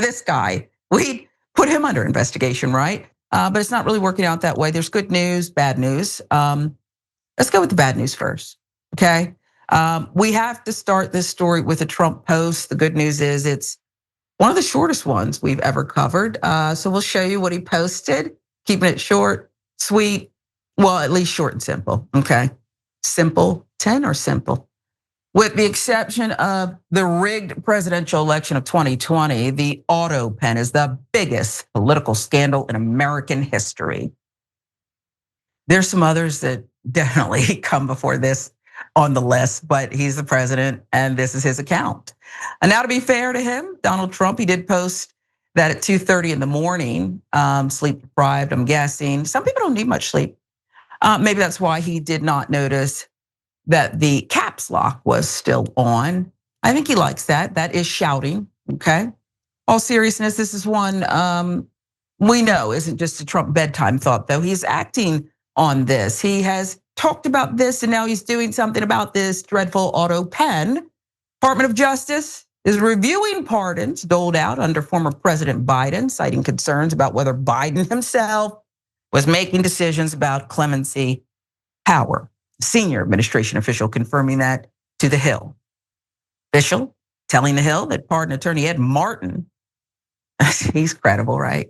this guy. We put him under investigation, right? But it's not really working out that way. There's good news, bad news. Let's go with the bad news first, okay? We have to start this story with a Trump post. The good news is it's one of the shortest ones we've ever covered. So we'll show you what he posted, keeping it short, sweet, well, at least short and simple, okay? Simple 10 or simple? With the exception of the rigged presidential election of 2020, the autopen is the biggest political scandal in American history. There's some others that definitely come before this on the list, but he's the president and this is his account. And now to be fair to him, Donald Trump, he did post that at 2:30 in the morning, sleep deprived, I'm guessing. Some people don't need much sleep. Maybe that's why he did not notice that the caps lock was still on. I think he likes that. That is shouting, okay? All seriousness, this is one we know isn't just a Trump bedtime thought, though. He's acting on this. He has talked about this and now he's doing something about this dreadful auto pen. Department of Justice is reviewing pardons doled out under former President Biden, citing concerns about whether Biden himself was making decisions about clemency power. Senior administration official confirming that to The Hill. Official telling The Hill that pardon attorney Ed Martin, he's credible, right?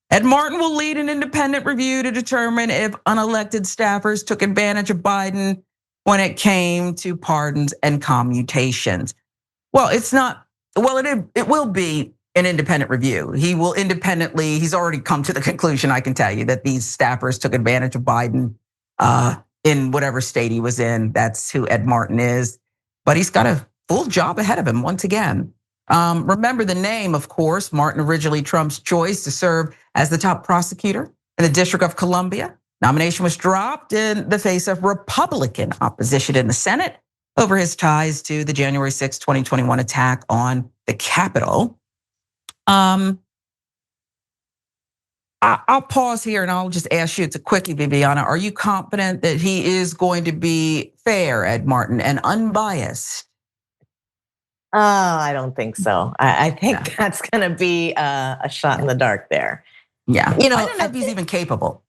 Ed Martin will lead an independent review to determine if unelected staffers took advantage of Biden when it came to pardons and commutations. Well, it's not, well, it will be an independent review. He will independently, he's already come to the conclusion, I can tell you, that these staffers took advantage of Biden in whatever state he was in. That's who Ed Martin is. But he's got a full job ahead of him once again. Remember the name, of course, Martin originally Trump's choice to serve as the top prosecutor in the District of Columbia. Nomination was dropped in the face of Republican opposition in the Senate over his ties to the January 6, 2021 attack on the Capitol. I'll pause here and I'll just ask you, it's a quickie, Viviana. Are you confident that he is going to be fair, Ed Martin, and unbiased? I don't think so. I think that's going to be a shot in the dark there. Yeah, I don't know if he's even capable.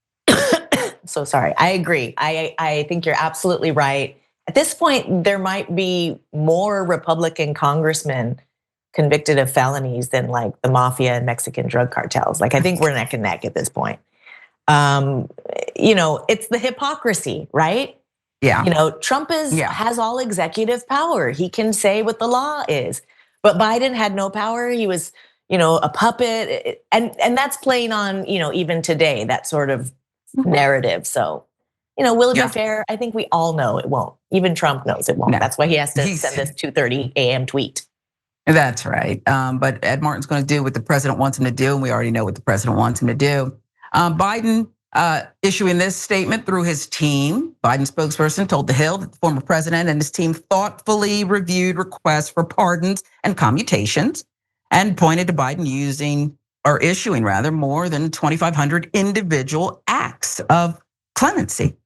So sorry, I agree. I think you're absolutely right. At this point, there might be more Republican congressmen convicted of felonies than like the mafia and Mexican drug cartels. Like I think we're neck and neck at this point. It's the hypocrisy, right? Yeah. Trump has all executive power. He can say what the law is. But Biden had no power. He was, a puppet. And that's playing on, even today, that sort of narrative. So, will it be fair? I think we all know it won't. Even Trump knows it won't. No. That's why he has to send this 2:30 a.m. tweet. That's right. But Ed Martin's going to do what the president wants him to do, and we already know what the president wants him to do. Biden issuing this statement through his team. Biden spokesperson told The Hill that the former president and his team thoughtfully reviewed requests for pardons and commutations and pointed to Biden issuing more than 2,500 individual acts of clemency.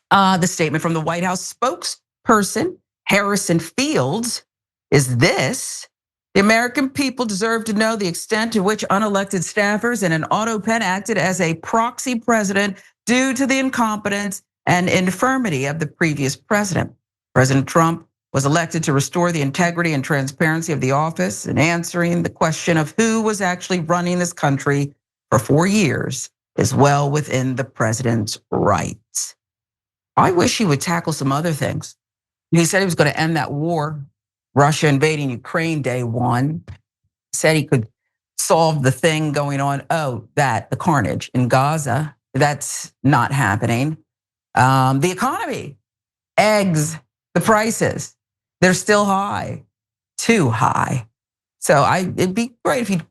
The statement from the White House spokesperson, Harrison Fields, is this: the American people deserve to know the extent to which unelected staffers and an autopen acted as a proxy president due to the incompetence and infirmity of the previous president. President Trump was elected to restore the integrity and transparency of the office, and answering the question of who was actually running this country for 4 years is well within the president's rights. I wish he would tackle some other things. He said he was going to end that war. Russia invading Ukraine day one, said he could solve the thing going on. The carnage in Gaza, that's not happening. The economy, eggs, the prices, they're still high, too high. So it'd be great if he'd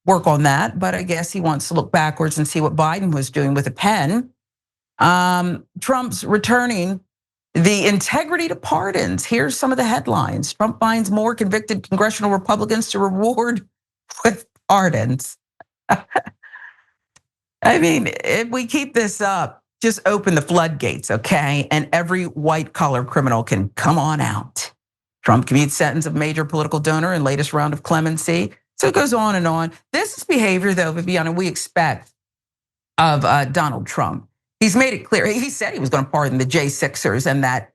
work on that, but I guess he wants to look backwards and see what Biden was doing with a pen. Trump's returning the integrity to pardons. Here's some of the headlines. Trump finds more convicted congressional Republicans to reward with pardons. I mean, if we keep this up, just open the floodgates, okay? And every white collar criminal can come on out. Trump commutes sentence of major political donor in latest round of clemency. So it goes on and on. This is behavior, though, Viviana, we expect of Donald Trump. He's made it clear. He said he was going to pardon the J6ers and that,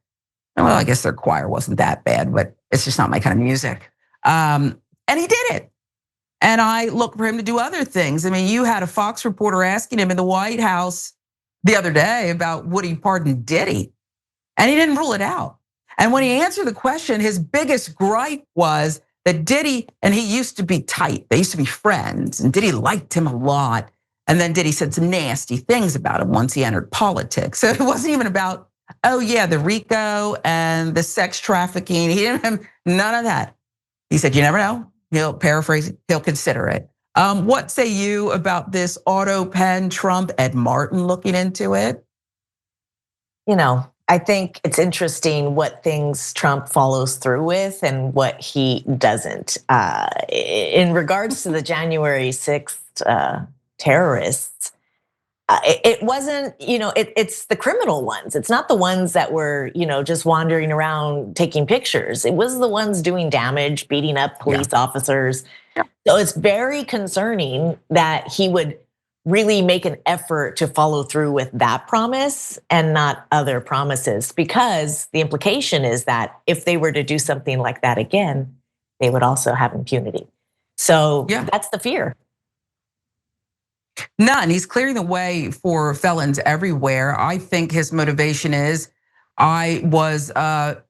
well, I guess their choir wasn't that bad, but it's just not my kind of music. And he did it. And I look for him to do other things. I mean, you had a Fox reporter asking him in the White House the other day about would he pardon Diddy, and he didn't rule it out. And when he answered the question, his biggest gripe was that Diddy and he used to be tight. They used to be friends, and Diddy liked him a lot. And then Diddy said some nasty things about him once he entered politics. So it wasn't even about, oh yeah, the RICO and the sex trafficking. He didn't have none of that. He said, you never know. He'll paraphrase it, he'll consider it. What say you about this autopen Trump, Ed Martin looking into it? I think it's interesting what things Trump follows through with and what he doesn't. In regards to the January 6th terrorists, it wasn't, it's the criminal ones. It's not the ones that were, just wandering around taking pictures. It was the ones doing damage, beating up police officers. Yeah. So it's very concerning that he would really make an effort to follow through with that promise and not other promises, because the implication is that if they were to do something like that again, they would also have impunity. So that's the fear. None. He's clearing the way for felons everywhere. I think his motivation is, I was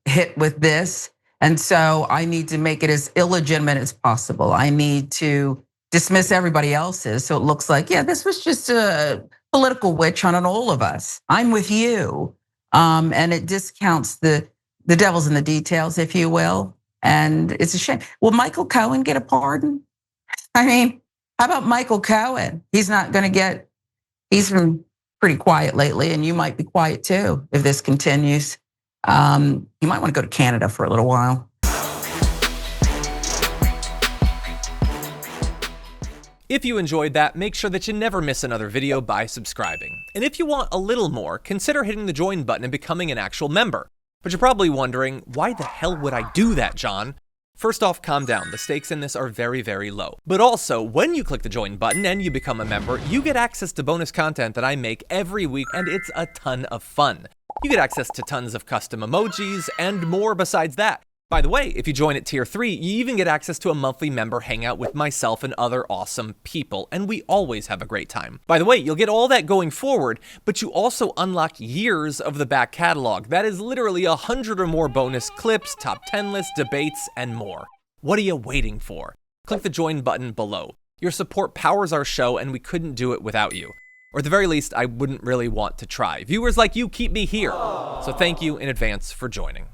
hit with this, and so I need to make it as illegitimate as possible. I need to dismiss everybody else's, so it looks like, yeah, this was just a political witch hunt on all of us. I'm with you, and it discounts the devil's in the details, if you will, and it's a shame. Will Michael Cohen get a pardon? I mean, how about Michael Cohen? He's not going to get, he's been pretty quiet lately, and you might be quiet too if this continues. You might want to go to Canada for a little while. If you enjoyed that, make sure that you never miss another video by subscribing. And if you want a little more, consider hitting the join button and becoming an actual member. But you're probably wondering, why the hell would I do that, John? First off, calm down. The stakes in this are very, very low. But also, when you click the join button and you become a member, you get access to bonus content that I make every week, and it's a ton of fun. You get access to tons of custom emojis and more besides that. By the way, if you join at tier 3, you even get access to a monthly member hangout with myself and other awesome people, and we always have a great time. By the way, you'll get all that going forward, but you also unlock years of the back catalog. That is literally 100 or more bonus clips, top 10 lists, debates, and more. What are you waiting for? Click the join button below. Your support powers our show, and we couldn't do it without you. Or at the very least, I wouldn't really want to try. Viewers like you keep me here. So thank you in advance for joining.